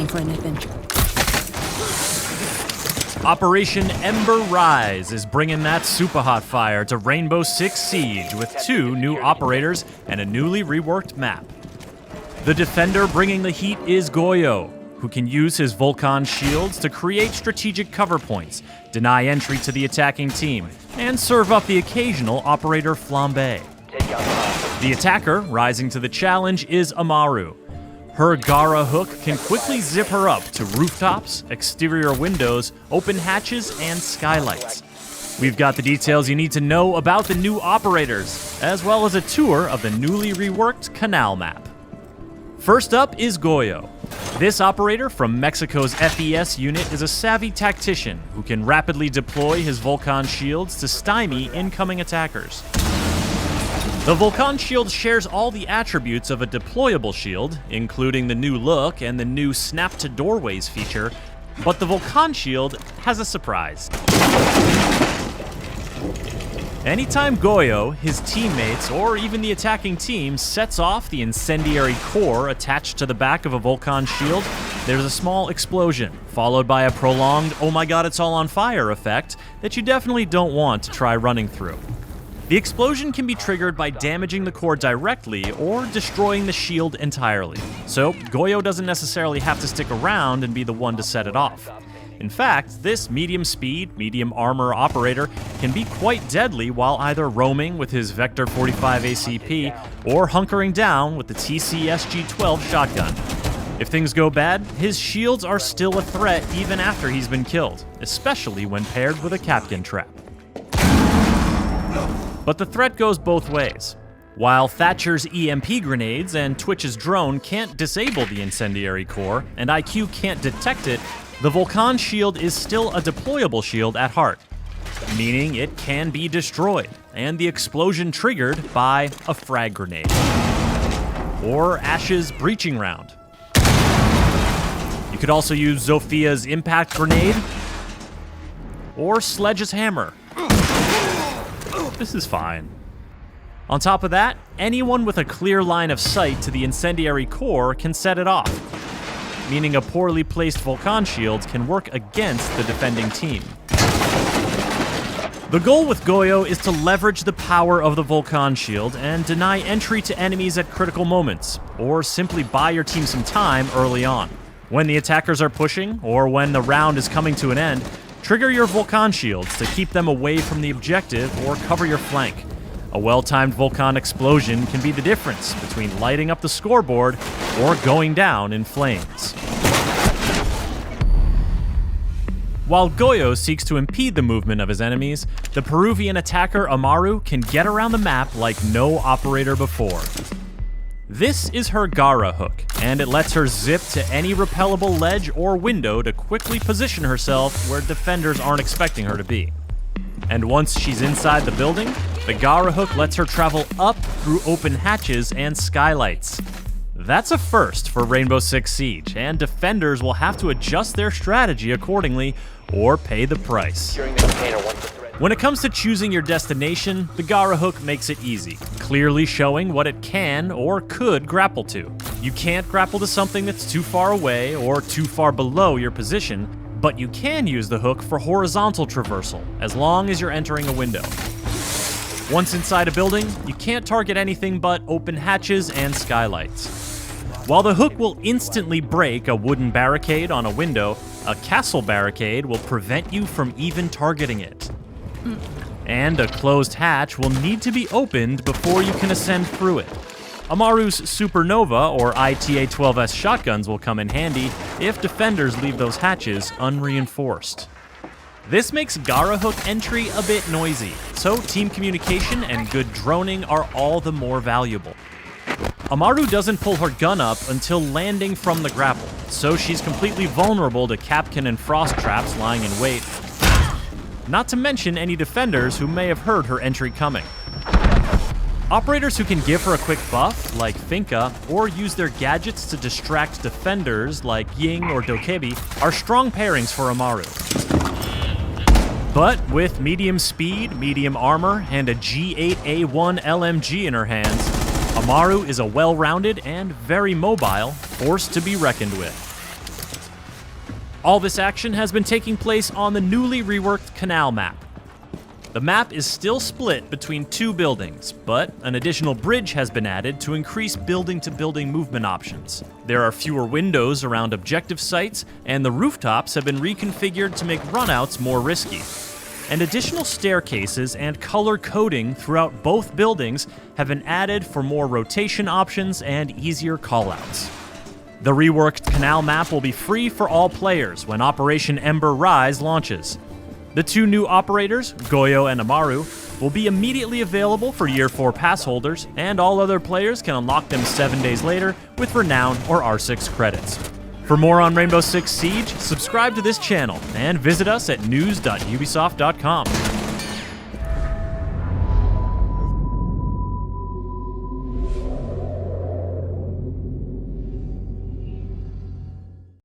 time for anything. Operation Ember Rise is bringing that super hot fire to Rainbow Six Siege with 2 new operators and a newly reworked map. The defender bringing the heat is Goyo, who can use his Vulcan shields to create strategic cover points, deny entry to the attacking team, and serve up the occasional operator flambe. The attacker rising to the challenge is Amaru. Her Gara hook can quickly zip her up to rooftops, exterior windows, open hatches, and skylights. We've got the details you need to know about the new operators, as well as a tour of the newly reworked Canal map. First up is Goyo. This operator from Mexico's FES unit is a savvy tactician who can rapidly deploy his Vulcan shields to stymie incoming attackers. The Vulcan shield shares all the attributes of a deployable shield, including the new look and the new Snap to Doorways feature, but the Vulcan shield has a surprise. Anytime Goyo, his teammates, or even the attacking team sets off the incendiary core attached to the back of a Vulcan shield, there's a small explosion, followed by a prolonged "oh my god, it's all on fire" effect that you definitely don't want to try running through. The explosion can be triggered by damaging the core directly or destroying the shield entirely, so Goyo doesn't necessarily have to stick around and be the one to set it off. In fact, this medium speed, medium armor operator can be quite deadly while either roaming with his Vector 45 ACP or hunkering down with the TC-SG-12 shotgun. If things go bad, his shields are still a threat even after he's been killed, especially when paired with a Kapkan trap. But the threat goes both ways. While Thatcher's EMP grenades and Twitch's drone can't disable the incendiary core, and IQ can't detect it, the Vulcan shield is still a deployable shield at heart, meaning it can be destroyed, and the explosion triggered by a frag grenade. Or Ash's breaching round. You could also use Zophia's impact grenade, or Sledge's hammer. This is fine. On top of that, anyone with a clear line of sight to the incendiary core can set it off, meaning a poorly placed Vulcan shield can work against the defending team. The goal with Goyo is to leverage the power of the Vulcan shield and deny entry to enemies at critical moments, or simply buy your team some time early on. When the attackers are pushing, or when the round is coming to an end, trigger your Vulcan shields to keep them away from the objective or cover your flank. A well-timed Vulcan explosion can be the difference between lighting up the scoreboard or going down in flames. While Goyo seeks to impede the movement of his enemies, the Peruvian attacker Amaru can get around the map like no operator before. This is her Gara hook, and it lets her zip to any repellable ledge or window to quickly position herself where defenders aren't expecting her to be. And once she's inside the building, the Gara hook lets her travel up through open hatches and skylights. That's a first for Rainbow Six Siege, and defenders will have to adjust their strategy accordingly or pay the price. When it comes to choosing your destination, the Gara hook makes it easy, clearly showing what it can or could grapple to. You can't grapple to something that's too far away or too far below your position, but you can use the hook for horizontal traversal, as long as you're entering a window. Once inside a building, you can't target anything but open hatches and skylights. While the hook will instantly break a wooden barricade on a window, a castle barricade will prevent you from even targeting it. And a closed hatch will need to be opened before you can ascend through it. Amaru's Supernova or ITA-12S shotguns will come in handy if defenders leave those hatches unreinforced. This makes Gara hook entry a bit noisy, so team communication and good droning are all the more valuable. Amaru doesn't pull her gun up until landing from the grapple, so she's completely vulnerable to Kapkan and frost traps lying in wait, not to mention any defenders who may have heard her entry coming. Operators who can give her a quick buff, like Finka, or use their gadgets to distract defenders, like Ying or Dokebi, are strong pairings for Amaru. But with medium speed, medium armor, and a G8A1 LMG in her hands, Amaru is a well-rounded and very mobile force to be reckoned with. All this action has been taking place on the newly reworked Canal map. The map is still split between two buildings, but an additional bridge has been added to increase building-to-building movement options. There are fewer windows around objective sites, and the rooftops have been reconfigured to make runouts more risky. And additional staircases and color coding throughout both buildings have been added for more rotation options and easier callouts. The reworked Canal map will be free for all players when Operation Ember Rise launches. The two new operators, Goyo and Amaru, will be immediately available for Year 4 pass holders, and all other players can unlock them 7 days later with Renown or R6 credits. For more on Rainbow Six Siege, subscribe to this channel and visit us at news.ubisoft.com.